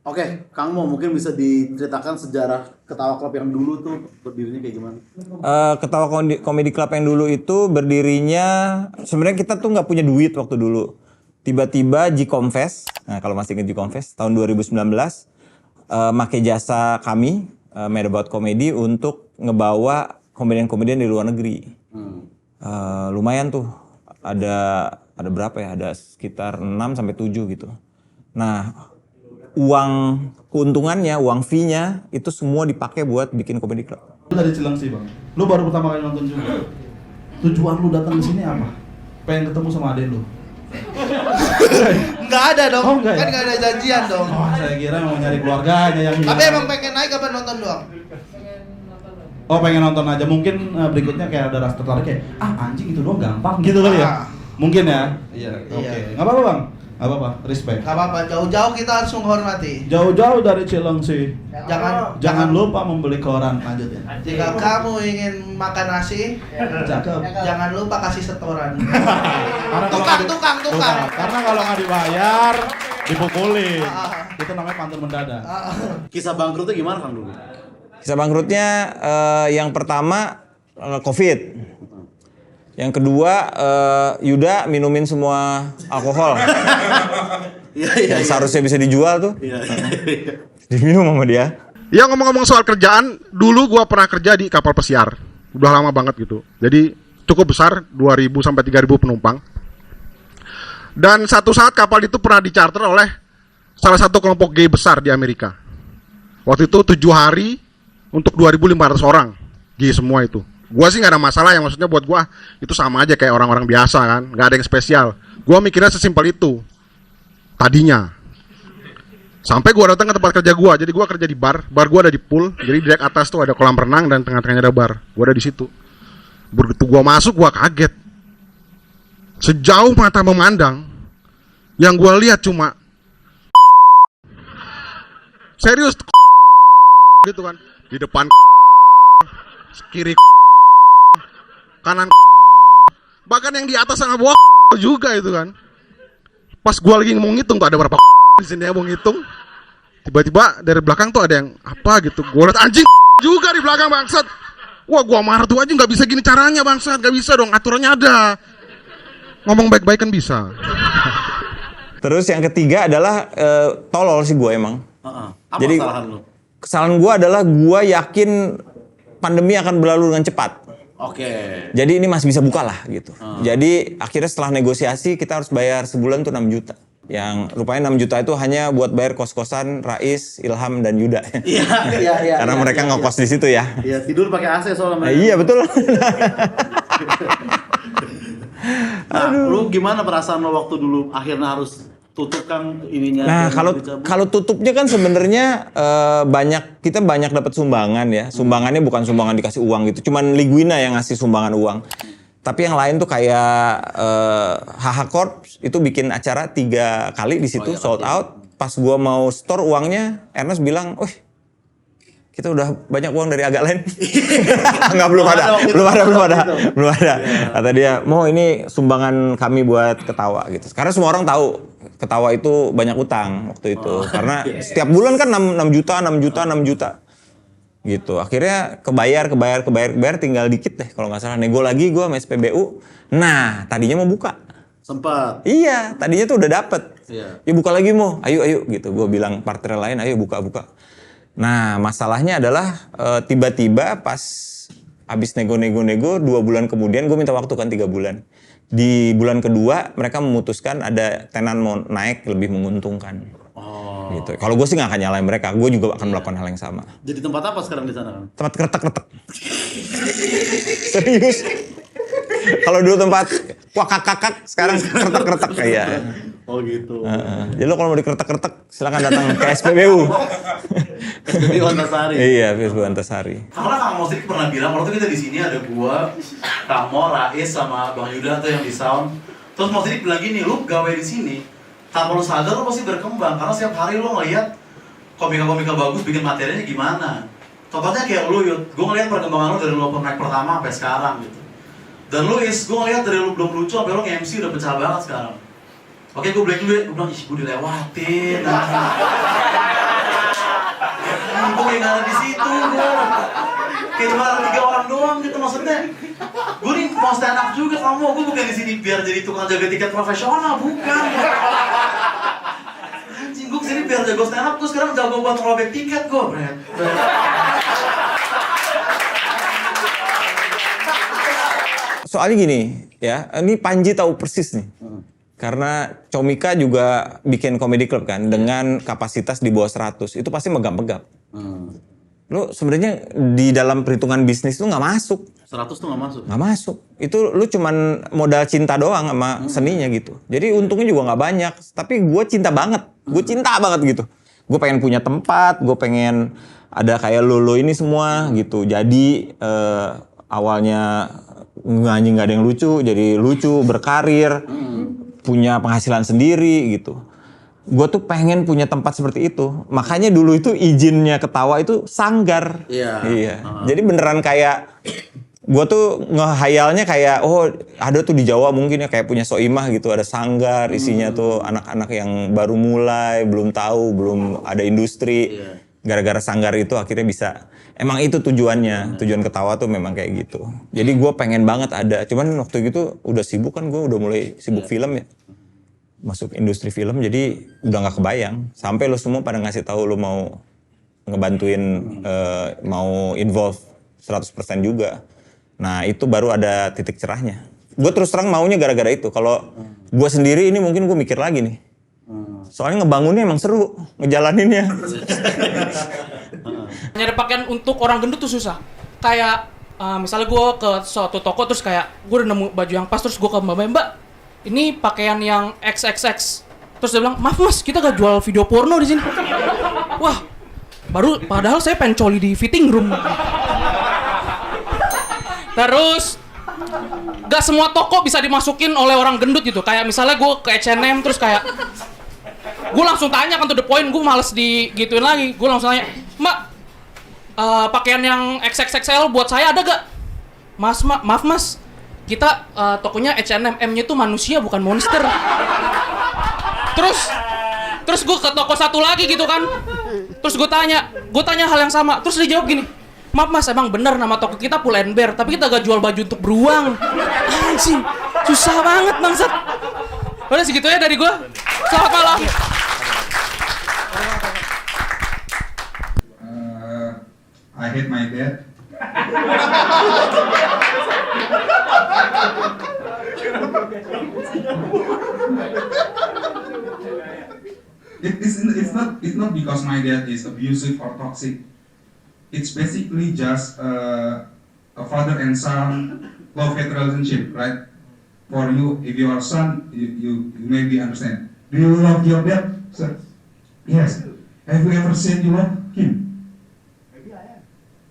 Oke, Kang Mo mungkin bisa diceritakan sejarah Ketawa Club yang dulu tuh berdirinya kayak gimana? Ketawa Comedy Club yang dulu itu berdirinya sebenarnya kita tuh nggak punya duit waktu dulu. Tiba-tiba G-Confess, nah kalau masih ingat G-Confess tahun 2019 make jasa kami Mad About Comedy untuk ngebawa komedian-komedian di luar negeri. Lumayan tuh ada berapa ya? Ada sekitar 6 sampai 7 gitu. Nah, uang keuntungannya, uang fee-nya itu semua dipakai buat bikin comedy club. Lu dari Cilengsi, Bang. Lu baru pertama kali nonton juga. Tujuan lu datang ke sini apa? Pengen ketemu sama adek lu. Enggak ada dong. Oh, enggak ya? Kan enggak ada janjian dong. Oh, saya kira mau nyari keluarganya yang Tapi emang pengen naik apa nonton doang? Oh, pengen nonton aja. Mungkin berikutnya kayak ada rasa tertarik kayak, anjing itu doang gampang gitu kali ya. Mungkin ya. Iya, oke. Enggak apa-apa, Bang. Enggak apa-apa, respect. Enggak apa-apa, jauh-jauh kita harus menghormati. Jauh-jauh dari Cilengsi. Jangan lupa membeli koran. Lanjut ya. jika kamu ingin makan nasi, Cakep. jangan lupa kasih setoran. Karena kalau nggak di- Tukang. Karena kalau nggak dibayar, dipukulin. Itu namanya pantun mendadak. Kisah bangkrutnya gimana Kang dulu? Kisah bangkrutnya yang pertama COVID. Yang kedua Yuda minumin semua alkohol. Iya. Yang seharusnya bisa dijual tuh. Iya. Diminum sama dia. Ya ngomong-ngomong soal kerjaan, dulu gua pernah kerja di kapal pesiar. Udah lama banget gitu. Jadi cukup besar, 2.000 sampai 3.000 penumpang. Dan satu saat kapal itu pernah dicarter oleh salah satu kelompok gay besar di Amerika. Waktu itu 7 hari untuk 2.500 orang. Gay semua itu. Gua sih nggak ada masalah, yang maksudnya buat gua itu sama aja kayak orang-orang biasa kan, nggak ada yang spesial. Gua mikirnya sesimpel itu tadinya. Sampai gua datang ke tempat kerja gua, jadi gua kerja di bar gua ada di pool, jadi di deck atas tuh ada kolam renang dan tengah-tengahnya ada bar. Gua ada di situ. Begitu gua masuk gua kaget. Sejauh mata memandang, yang gua lihat cuma serius gitu kan, di depan kiri kanan, bahkan yang di atas sama bawah juga itu kan. Pas gua lagi mau ngitung tuh ada berapa di sini ya mau ngitung, tiba-tiba dari belakang tuh ada yang apa gitu. Gua liat anjing juga di belakang bangsat. Wah gua marah tuh, aja nggak bisa gini caranya bangsat, nggak bisa dong, aturannya ada. Ngomong baik-baik kan bisa. Terus yang ketiga adalah tolol sih gue emang. Apa Jadi kesalahan lu? kesalahan gue adalah gue yakin pandemi akan berlalu dengan cepat. Oke. Jadi ini masih bisa buka lah gitu. Jadi akhirnya setelah negosiasi kita harus bayar sebulan tuh 6 juta. Yang rupanya 6 juta itu hanya buat bayar kos-kosan Rais, Ilham, dan Yuda. Iya. Karena mereka ngekos di situ ya. Iya, tidur pakai AC soalnya mereka. Iya betul. Nah, lu gimana perasaan lo waktu dulu akhirnya harus tutup Kang ininya? Nah dicabut? kalau tutupnya kan sebenarnya kita banyak dapat sumbangan ya. Sumbangannya bukan sumbangan dikasih uang gitu. Cuman Liguina yang ngasih sumbangan uang. Tapi yang lain tuh kayak HH Corp itu bikin acara 3 kali di situ sold out. Pas gua mau store uangnya, Ernest bilang, "Wih, kita udah banyak uang dari agak lain." Enggak, belum ada. Kata dia, "Mau ini sumbangan kami buat Ketawa gitu." Karena semua orang tahu Ketawa itu banyak utang waktu itu. Karena setiap bulan kan 6 juta. Gitu. Akhirnya kebayar tinggal dikit deh kalau nggak salah. Nego lagi gue sama SPBU. Nah, tadinya mau buka. Sempat. Iya, tadinya tuh udah dapet. Iya. Ya buka lagi mau. Ayo gitu. Gue bilang partner lain, ayo buka. Nah, masalahnya adalah tiba-tiba pas habis nego 2 bulan kemudian gue minta waktu kan 3 bulan. Di bulan kedua mereka memutuskan ada tenan mau naik lebih menguntungkan. Gitu. Kalau gue sih nggak akan nyalain mereka, gue juga akan melakukan hal yang sama. Jadi tempat apa sekarang di sana Kang? Tempat kretek. Serius. Kalau dulu tempat kakak, sekarang kretek kayak. Oh gitu. Jadi lo kalau mau dikretek-kretek silakan datang ke SPBU. Jadi Antasari. Iya, SPBU Antasari. Karena Kang Mosrik pernah bilang, waktu kita di sini ada gua, Kamo, Rais sama Bang Yuda tuh yang di sound. Terus Mosrik bilang gini, lu gawe di sini, tanpa lu sadar lu pasti berkembang. Karena setiap hari lu ngeliat komika-komika bagus bikin materinya gimana. Contohnya kayak lu, Yud, gua ngeliat perkembangan lu dari lu naik pertama sampai sekarang gitu. Dan lu gua ngeliat dari lu belum lucu sampai lu nge-MC udah pecah banget sekarang. Oke, gue break dulu ya, gue bilang, ih gue dilewatin. kayak cuma ada 3 orang doang gitu maksudnya. Gue nih mau stand up juga kamu, gue bukan di sini biar jadi tukang jaga tiket profesional, bukan. Anjing, gue kesini biar jago stand up, gue sekarang jago buat ngerobek tiket gue, Bret. Soalnya gini, ya, ini Panji tahu persis nih. Karena Comika juga bikin comedy club kan, dengan kapasitas di bawah 100, itu pasti megap-megap. Lu sebenarnya di dalam perhitungan bisnis tuh nggak masuk. 100 tuh nggak masuk. Nggak masuk. Itu lu cuman modal cinta doang sama seninya gitu. Jadi untungnya juga nggak banyak. Tapi gue cinta banget. Gue cinta banget gitu. Gue pengen punya tempat. Gue pengen ada kayak lo ini semua gitu. Jadi awalnya nggak ada yang lucu. Jadi lucu, berkarir. Punya penghasilan sendiri gitu. Gue tuh pengen punya tempat seperti itu. Makanya dulu itu izinnya Ketawa itu Sanggar. Iya. Jadi beneran kayak gue tuh ngehayalnya kayak ada tuh di Jawa mungkin ya kayak punya Soimah gitu, ada Sanggar isinya tuh anak-anak yang baru mulai, belum tahu, belum ada industri. Gara-gara Sanggar itu akhirnya bisa. Emang itu tujuannya. Tujuan Ketawa tuh memang kayak gitu. Jadi gue pengen banget ada. Cuman waktu itu udah sibuk kan, gue udah mulai sibuk film ya. Masuk industri film, jadi udah nggak kebayang. Sampai lo semua pada ngasih tahu lo mau ngebantuin, mau involve 100% juga. Nah itu baru ada titik cerahnya. Gue terus terang maunya gara-gara itu. Kalau gue sendiri ini mungkin gue mikir lagi nih. Soalnya ngebangunnya emang seru, ngejalaninnya. Nyari pakaian untuk orang gendut tuh susah. Kayak misalnya gue ke suatu toko terus kayak gue udah nemu baju yang pas, terus gue ke mbak, ini pakaian yang XXX. Terus dia bilang, maaf mas, kita gak jual video porno di sini. Wah, padahal saya pengen coli di fitting room. Terus gak semua toko bisa dimasukin oleh orang gendut gitu. Kayak misalnya gue ke H&M terus kayak gue langsung tanya kan to the point, gue males digituin lagi. Gue langsung tanya, Mbak, pakaian yang XXXL buat saya ada gak? Maaf mas, kita tokonya H&M, M-nya tuh manusia bukan monster. Terus gue ke toko satu lagi gitu kan. Terus gue tanya hal yang sama. Terus dia jawab gini, maaf mas, emang bener nama toko kita Pull & Bear, tapi kita gak jual baju untuk beruang. Anjing, susah banget bangsat. Udah segitu ya dari gue. Selamat malam. I hate my dad. It's not because my dad is abusive or toxic. It's basically just a father and son love-hate relationship, right? For you, if you are son, you maybe understand. Do you love your dad, sir? Yes. Have you ever said you love him?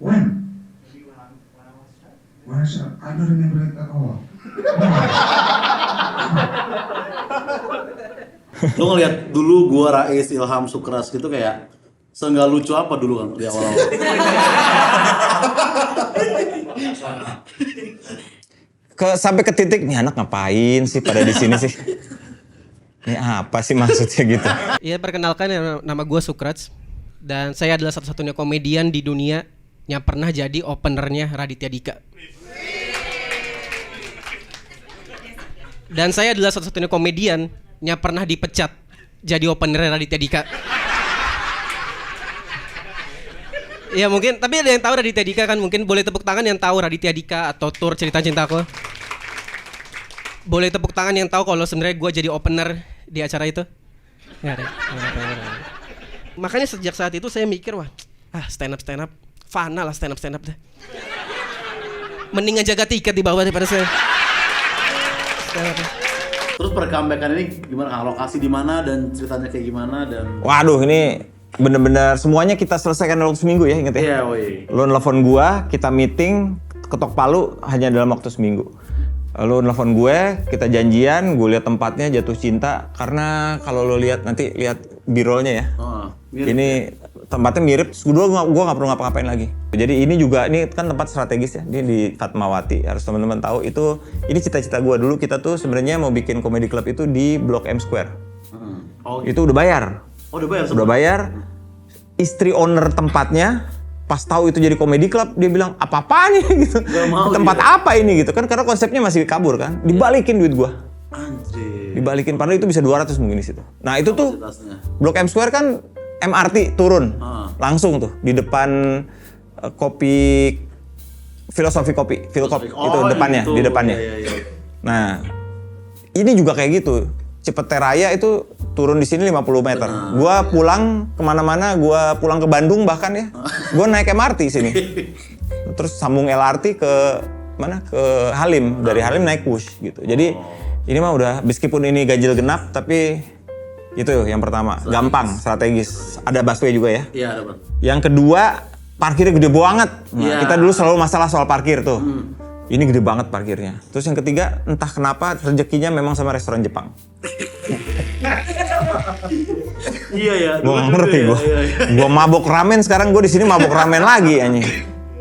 When? Maybe when I was a child. When I was a child? I don't remember it at all. Lo ngeliat dulu gua, Rais, Ilham, Sukras gitu kayak seenggak lucu apa dulu kan di awal-awal. Sampai ke titik nih anak ngapain sih pada di sini sih? Ini apa sih maksudnya gitu? Ya perkenalkan, nama gue Sukrats dan saya adalah satu-satunya komedian di dunia yang pernah jadi openernya Raditya Dika. Dan saya adalah satu-satunya komedian yang pernah dipecat jadi openernya Raditya Dika. Ya mungkin, tapi ada yang tahu Raditya Dika kan? Mungkin boleh tepuk tangan yang tahu Raditya Dika atau Tour Cerita Cintaku. Boleh tepuk tangan yang tahu kalau sebenarnya gue jadi opener di acara itu? Nggak ada. Makanya sejak saat itu saya mikir, wah, stand up. Fana lah stand up deh. Mendingan jaga tiket di bawah daripada saya. Terus per comeback-an ini gimana? Lokasi di mana dan ceritanya kayak gimana dan Waduh, ini bener-bener semuanya kita selesaikan dalam seminggu ya, inget ya? Iya, woi. Lo nelfon gua, kita meeting, ketok palu hanya dalam waktu seminggu. Lo nelfon gue, kita janjian, gue lihat tempatnya jatuh cinta karena kalau lo lihat nanti lihat birolnya ya. Ini tempatnya mirip, gue nggak perlu ngapa-ngapain lagi. Jadi ini juga, ini kan tempat strategis ya, ini di Fatmawati. Harus teman-teman tahu itu, ini cita-cita gue dulu. Kita tuh sebenarnya mau bikin comedy club itu di Blok M Square. Itu udah bayar. Oh, udah bayar. Udah bayar. Istri owner tempatnya pas tahu itu jadi comedy club dia bilang apa-apaan nih gitu. Tempat apa ini gitu kan, karena konsepnya masih kabur kan. Dibalikin duit gua. Anjir. Dibalikin, padahal itu bisa 200 mungkin di situ. Nah itu tuh Kapasitasnya. Blok M Square kan MRT turun langsung tuh di depan kopi filosofi kopi, Philcop itu depannya, gitu. di depannya. Iya. Nah ini juga kayak gitu. Cipete Raya itu turun di sini 50 meter. Gua pulang kemana-mana, gua pulang ke Bandung bahkan ya, gua naik MRT sini. Terus sambung LRT ke mana? Ke Halim, dari Halim naik Wush gitu. Jadi ini mah udah, meskipun ini ganjil genap, tapi itu yang pertama, gampang, strategis. Ada busway juga ya. Iya, ada Bang. Yang kedua, parkirnya gede banget. Nah, kita dulu selalu masalah soal parkir tuh. Ini gede banget parkirnya. Terus yang ketiga, entah kenapa rezekinya memang sama restoran Jepang. Iya ya. Gue nggak ngerti gue. Gue mabok ramen, sekarang gue di sini mabok ramen lagi anjing.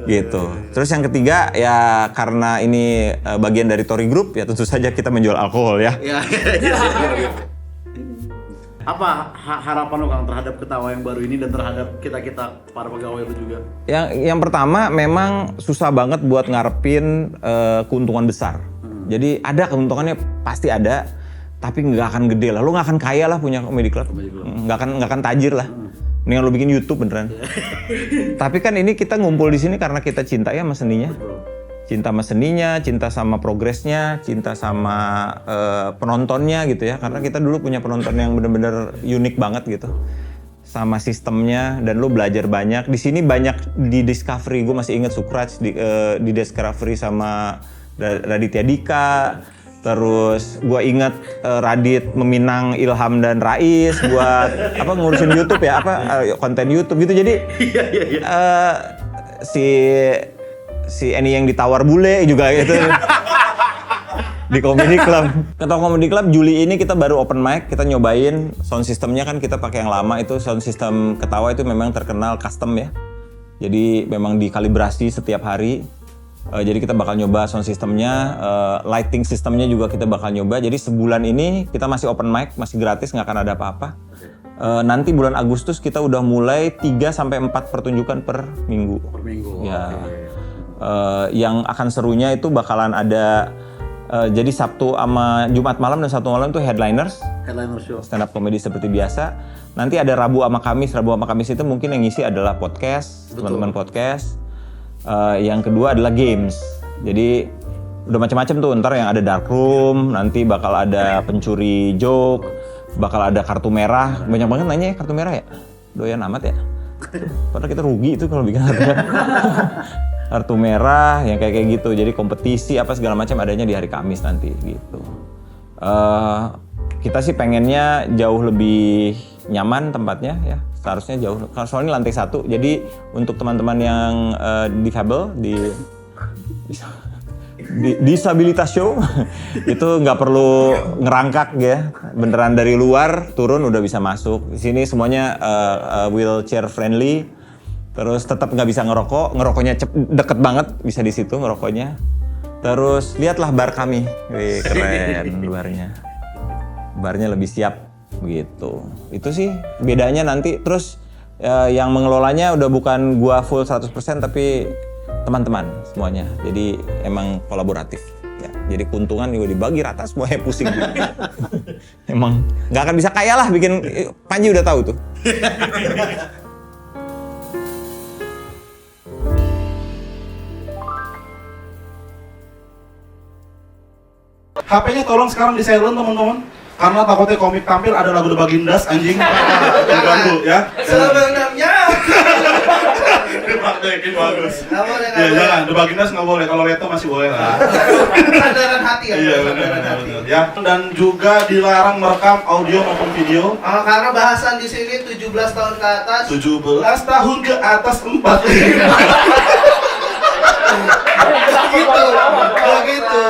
Gitu. Terus yang ketiga ya karena ini bagian dari Tori Group ya tentu saja kita menjual alkohol ya. Iya. Apa harapan lo Kang terhadap Ketawa yang baru ini dan terhadap kita para pegawai lo juga? Yang pertama memang susah banget buat ngarepin keuntungan besar. Jadi ada keuntungannya pasti ada, tapi nggak akan gede lah. Lo nggak akan kaya lah punya comedy club. Nggak akan tajir lah. Mendingan lo bikin YouTube beneran. Tapi kan ini kita ngumpul di sini karena kita cinta ya sama seninya. Cinta sama seninya, cinta sama progresnya, cinta sama penontonnya gitu ya. Karena kita dulu punya penonton yang bener-bener unik banget gitu. Sama sistemnya, dan lo belajar banyak. Di sini banyak di Discovery, gue masih inget Sukraj di Discovery sama Raditya Dika. Terus gue inget Radit meminang Ilham dan Rais buat ngurusin YouTube ya, konten YouTube gitu. Jadi si Eni yang ditawar bule juga gitu di Comedy Club. Ketua Comedy Club Juli ini kita baru open mic, kita nyobain sound systemnya kan kita pakai yang lama itu sound system Ketawa itu memang terkenal custom ya. Jadi memang dikalibrasi setiap hari. Jadi kita bakal nyoba sound systemnya, lighting systemnya juga kita bakal nyoba. Jadi sebulan ini kita masih open mic, masih gratis, nggak akan ada apa-apa. Nanti bulan Agustus kita udah mulai 3-4 pertunjukan per minggu. Per minggu. Ya. Yang akan serunya itu bakalan ada jadi Sabtu sama Jumat malam dan Sabtu malam itu headliners. Headliner show. Stand up comedy seperti biasa. Nanti ada Rabu sama Kamis itu mungkin yang ngisi adalah podcast, teman-teman podcast. Yang kedua adalah games. Jadi udah macam-macam tuh, ntar yang ada dark room, nanti bakal ada pencuri joke, bakal ada kartu merah. Banyak banget nanya ya kartu merah ya? Doyan amat ya? Padahal kita rugi itu kalau bikin kartu merah. Kartu merah yang kayak gitu. Jadi kompetisi apa segala macam adanya di hari Kamis nanti gitu. Kita sih pengennya jauh lebih nyaman tempatnya ya. Seharusnya jauh, soalnya lantai 1. Jadi untuk teman-teman yang difabel di disabilitas show itu nggak perlu ngerangkak ya, beneran dari luar turun udah bisa masuk. Di sini semuanya wheelchair friendly. Terus tetap nggak bisa ngerokoknya deket banget, bisa di situ ngerokoknya. Terus lihatlah bar kami, wih keren barnya. Barnya lebih siap gitu. Itu sih bedanya nanti. Terus yang mengelolanya udah bukan gua full 100% tapi teman-teman semuanya. Jadi emang kolaboratif ya. Jadi keuntungan juga dibagi rata, semuanya pusing gitu. Emang nggak akan bisa kaya lah bikin, Panji udah tahu tuh. HP-nya tolong sekarang di silent teman-teman. Karena takutnya komik tampil ada lagu The Bagindas anjing. Terganggu ya. Sebenarnya. Dipakai bagus. Nggak boleh, Ya jangan, The Bagindas nggak boleh. Kalau Leto masih boleh lah. Kesadaran hati ya. Iya benar. Ya. Dan juga dilarang merekam audio maupun video. Karena bahasan di sini 17 tahun ke atas. 17 tahun ke atas 4. Begitu.